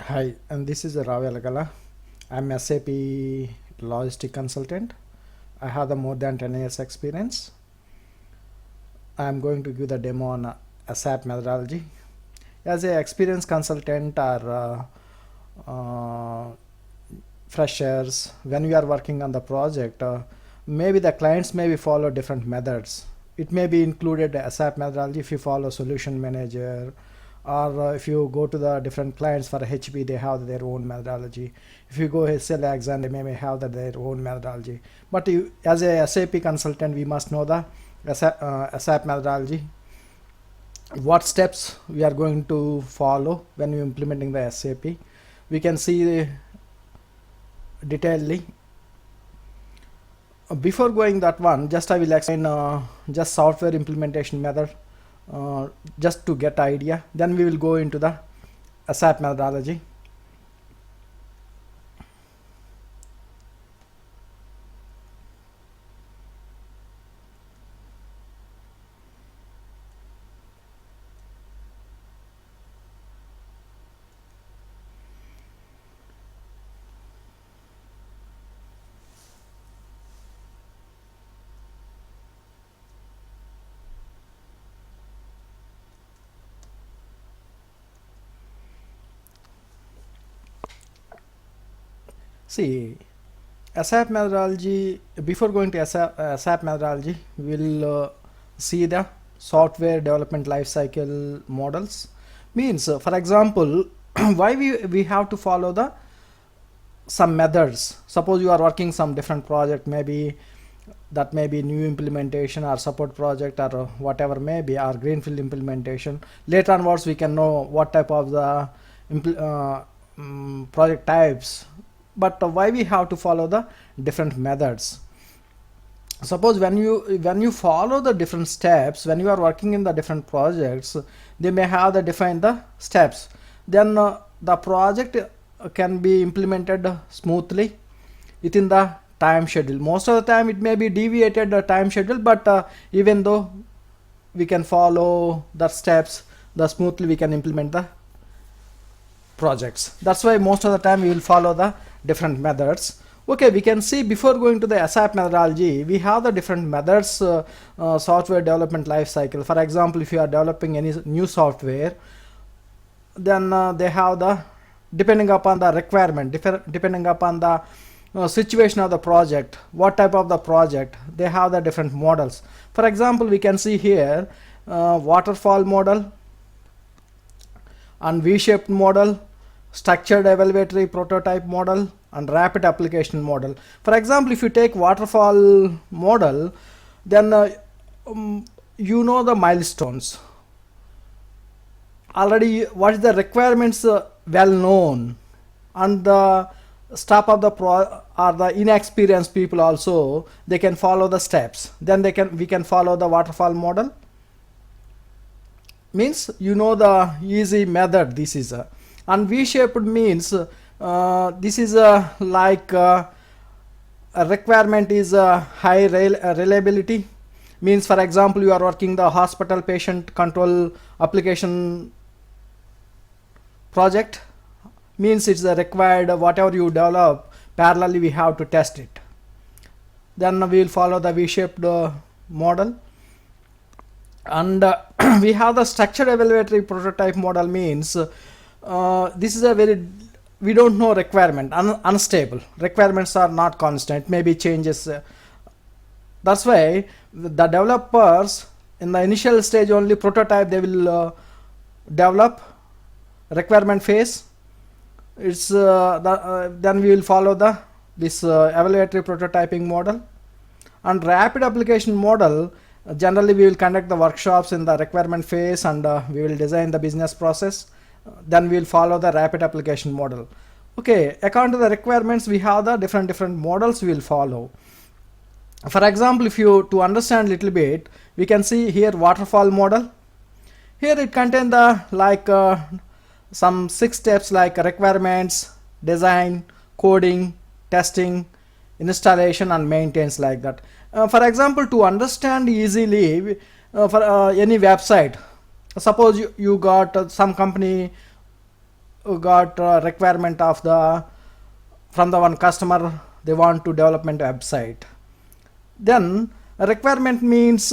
Hi, and this is Ravi Alagala. I'm SAP logistic consultant. I have the more than 10 years experience. I'm going to give the demo on SAP methodology. As a experienced consultant or freshers, when we are working on the project, maybe the clients maybe follow different methods. It may be included SAP methodology if you follow solution manager, or if you go to the different clients for HP, they have their own methodology. If you go SLX, and they may have their own methodology. But you, as a SAP consultant, we must know the SAP methodology, what steps we are going to follow when we implementing the SAP. We can see detailedly. Before going that one, just I will explain just software implementation method, just to get idea. Then we will go into the SAP methodology. See, SAP methodology, before going to SAP methodology, we'll see the software development lifecycle models. Means, for example, why we have to follow the some methods. Suppose you are working some different project, maybe that may be new implementation or support project or whatever may be, or greenfield implementation. Later onwards, we can know what type of the project types. But why we have to follow the different methods? Suppose when you follow the different steps, when you are working in the different projects, they may have the define the steps. Then the project can be implemented smoothly within the time schedule. Most of the time it may be deviated the time schedule, but even though we can follow the steps, the smoothly we can implement the projects. That's why most of the time we will follow the different methods. Okay, we can see before going to the SAP methodology, we have the different methods, software development life cycle. For example, if you are developing any new software, then they have the, depending upon the requirement, depending upon the situation of the project, what type of the project, they have the different models. For example, we can see here waterfall model and V-shaped model, structured evaluatory prototype model, and rapid application model. For example, if you take waterfall model, then you know the milestones already, what is the requirements well known, and the staff of the or the inexperienced people also, they can follow the steps. Then we can follow the waterfall model. Means you know the easy method this is and V-shaped means this is like a requirement is high reliability. Means, for example, you are working the hospital patient control application project. Means it's required whatever you develop parallelly we have to test it. Then we will follow the V-shaped model. And we have the structured evaluatory prototype model. Means this is a very, we don't know requirement, unstable requirements are not constant, maybe changes. That's why the developers in the initial stage only prototype, they will develop requirement phase. It's then we will follow this evaluatory prototyping model. And rapid application model, generally we will conduct the workshops in the requirement phase, and we will design the business process. Then we will follow the rapid application model. Okay, according to the requirements, we have the different models we will follow. For example, if you to understand little bit, we can see here waterfall model. Here it contains the like some 6 steps like requirements, design, coding, testing, installation, and maintenance, like that. For example, to understand easily for any website, suppose you got some company got requirement of the from the one customer, they want to development website. Then a requirement means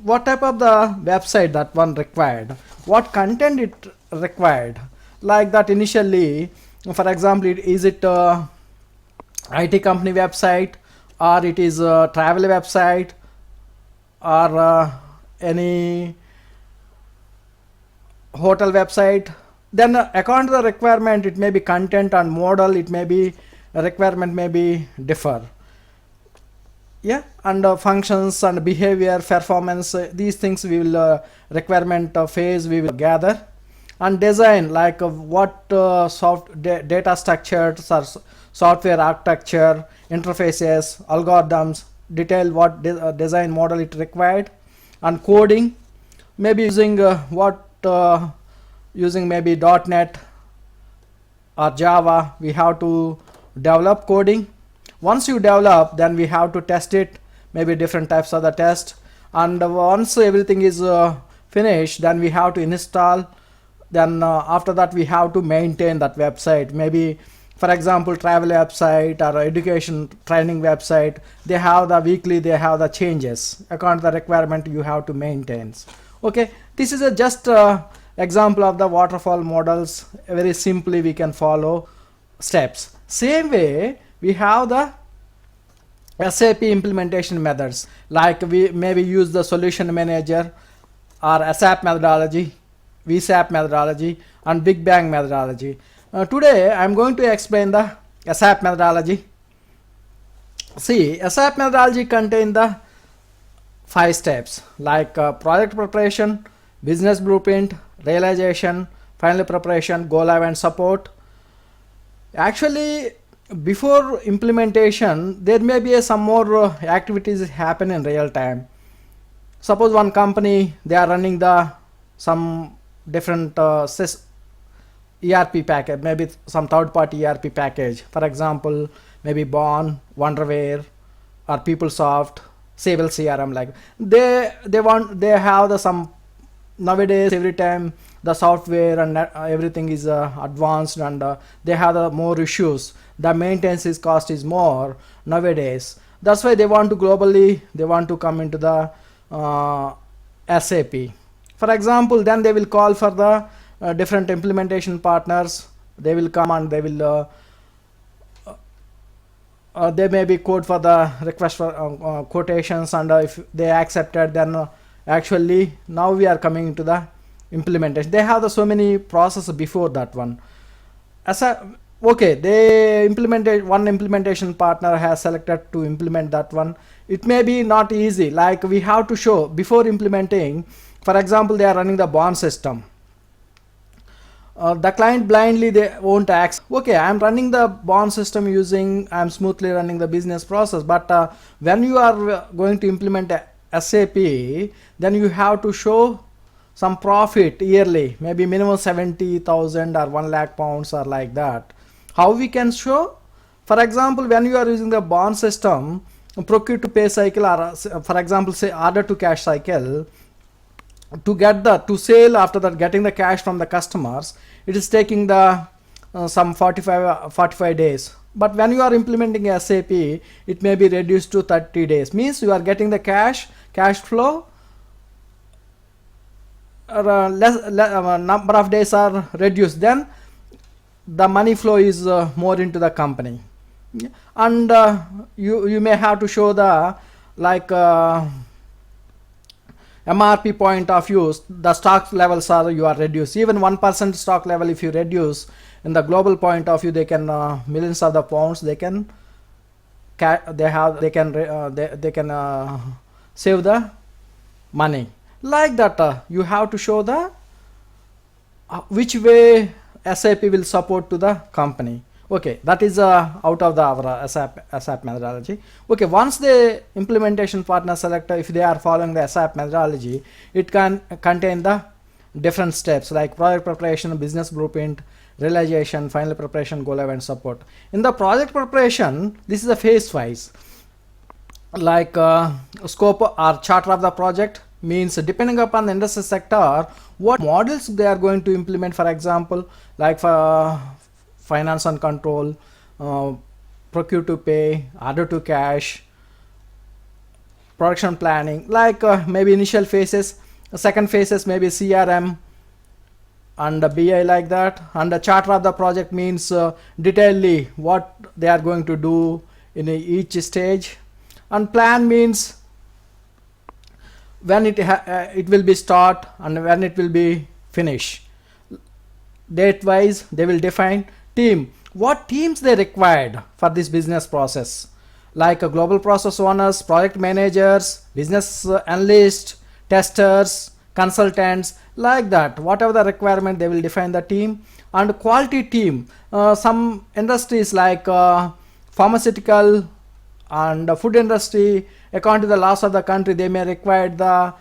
what type of the website that one required, what content it required. Like that initially, for example, is it IT company website, or it is a travel website, or any hotel website. Then according to the requirement, it may be content and model, it may be requirement may be differ. Yeah, and functions and behavior, performance, these things we will requirement phase we will gather. And design, like what data structures or software architecture, interfaces, algorithms, detail what design model it required. And coding, maybe using using maybe .NET or Java, we have to develop coding. Once you develop, then we have to test it, maybe different types of the test. And once everything is finished, then we have to install. Then after that we have to maintain that website. Maybe for example travel website or education training website, they have the weekly, they have the changes according to the requirement you have to maintain. Okay, this is a just example of the waterfall models. Very simply we can follow steps. Same way we have the SAP implementation methods, like we maybe use the solution manager or ASAP methodology, VSAP methodology, and Big Bang methodology. Today I am going to explain the ASAP methodology. See, ASAP methodology contains the 5 steps, like project preparation, business blueprint, realization, final preparation, go live and support. Actually, before implementation there may be some more activities happen in real time. Suppose one company, they are running the some different ERP package, maybe some third party ERP package, for example maybe Bond, Wonderware, or PeopleSoft, Sable CRM. Like they have the some, nowadays every time the software and everything is advanced, and they have more issues, the maintenance cost is more nowadays. That's why they want to globally, they want to come into the SAP. For example, then they will call for the different implementation partners. They will come and they will they may be code for the request for quotations, and if they accepted, then actually now we are coming into the implementation. They have the so many processes before that one. Okay, they implemented, one implementation partner has selected to implement that one. It may be not easy, like we have to show before implementing. For example, they are running the Bond system. The client blindly, they won't accept. Okay, I am running the Bond system using, I am smoothly running the business process, but when you are going to implement SAP, then you have to show some profit yearly, maybe minimum 70,000 or 1 lakh pounds or like that. How we can show? For example, when you are using the Bond system, procure to pay cycle, or for example say order to cash cycle, to get the to sale, after that getting the cash from the customers, it is taking the some 45 days. But when you are implementing SAP, it may be reduced to 30 days. Means you are getting the cash flow, number of days are reduced, then the money flow is more into the company. And you may have to show the like MRP point of view, the stock levels are, you are reduced. Even 1% stock level if you reduce, in the global point of view, they can millions of the pounds they can save the money. Like that you have to show the which way SAP will support to the company. Okay, that is out of the our SAP methodology. Okay, once the implementation partner select, if they are following the SAP methodology, it can contain the different steps like project preparation, business blueprint, realization, final preparation, go live and support. In the project preparation, this is a phase wise, like scope or charter of the project, means depending upon the industry sector, what models they are going to implement. For example, like for finance and control, uh, procure to pay, order to cash, production planning, like maybe initial phases, second phases maybe CRM and BI, like that. And the charter of the project means detailedly what they are going to do in each stage. And plan means when it will be start and when it will be finish. Date wise they will define. Team, what teams they required for this business process, like global process owners, project managers, business analysts, testers, consultants, like that. Whatever the requirement they will define the team. And quality team, some industries like pharmaceutical and the food industry, according to the laws of the country, they may require the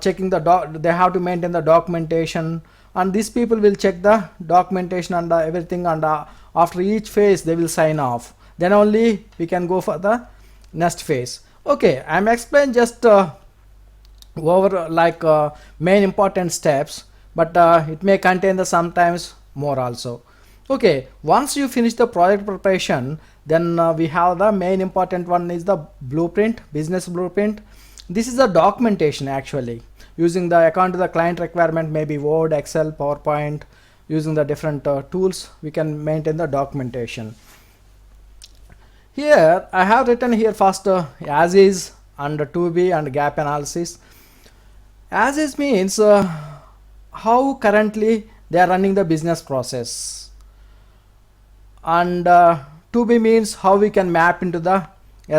checking the they have to maintain the documentation, and these people will check the documentation and everything, and after each phase they will sign off. Then only we can go for the next phase. Okay, I'm explaining just over like main important steps, but it may contain the sometimes more also. Okay, once you finish the project preparation, then we have the main important one is the blueprint, business blueprint. This is the documentation actually, using the according to the client requirement, maybe Word, Excel, PowerPoint, using the different tools we can maintain the documentation. Here I have written here first as is and to be and gap analysis. As is means how currently they are running the business process, and to be means how we can map into the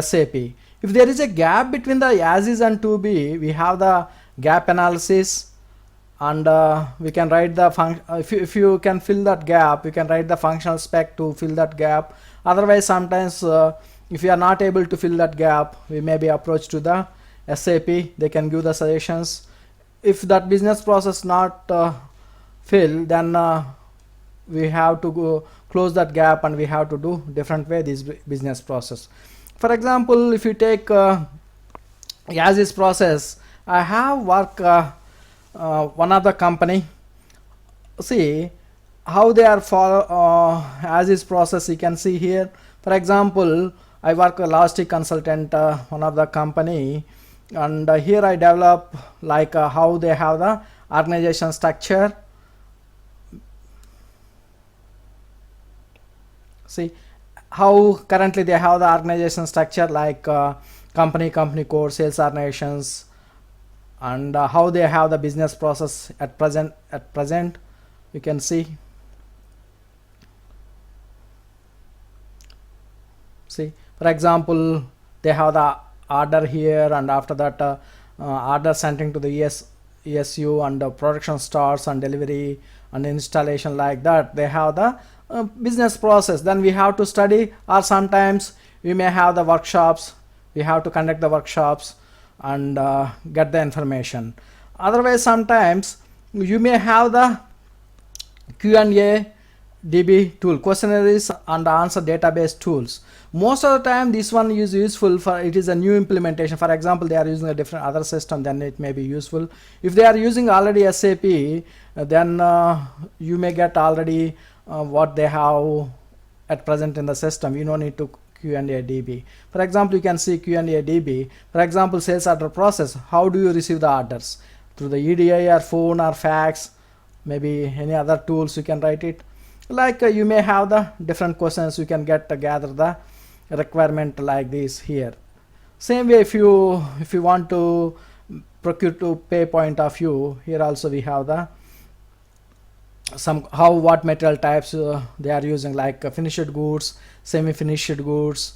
SAP. If there is a gap between the as is and to be, we have the gap analysis, and we can write the function. If you can fill that gap, you can write the functional spec to fill that gap. Otherwise, sometimes if you are not able to fill that gap, we may be approached to the SAP. They can give the suggestions. If that business process not fill, then we have to go close that gap, and we have to do different way this business process. For example, if you take as is process, I have work one other company. See how they are follow as is process. You can see here. For example, I work a logistic consultant, one of the company, and here I develop like how they have the organization structure. See how currently they have the organization structure, like company code, sales organizations, and how they have the business process at present. You can see for example, they have the order here, and after that order sending to the ESU, and production starts and delivery and installation, like that. They have the business process. Then we have to study, or sometimes we may have the workshops. We have to conduct the workshops and get the information. Otherwise, sometimes you may have the Q&A DB tool, questionnaires and answer database tools. Most of the time this one is useful for, it is a new implementation. For example, they are using a different other system, then it may be useful. If they are using already SAP, then you may get already what they have at present in the system. You don't need to Q&A DB. For example, you can see Q&A DB. For example, sales order process. How do you receive the orders? Through the EDI or phone or fax, maybe any other tools you can write it. Like you may have the different questions, you can get gather the requirement like this here. Same way, if you want to procure to pay point of view, here also we have the some what material types they are using, like finished goods, semi-finished goods,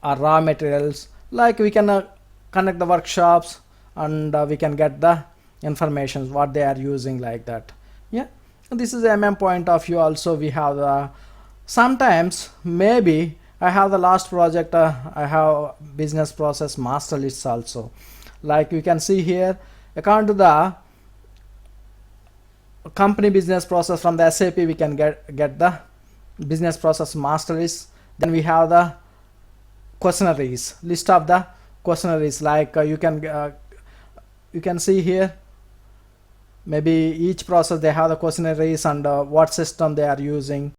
or raw materials. Like we can conduct the workshops, and we can get the information what they are using, like that. Yeah, and this is point of view. Also we have the sometimes maybe I have the last project, I have business process master lists also. Like you can see here, according to the company business process from the SAP, we can get the business process master list. Then we have the questionnaires, list of the questionnaires. Like you can you can see here maybe each process they have the questionnaires and what system they are using.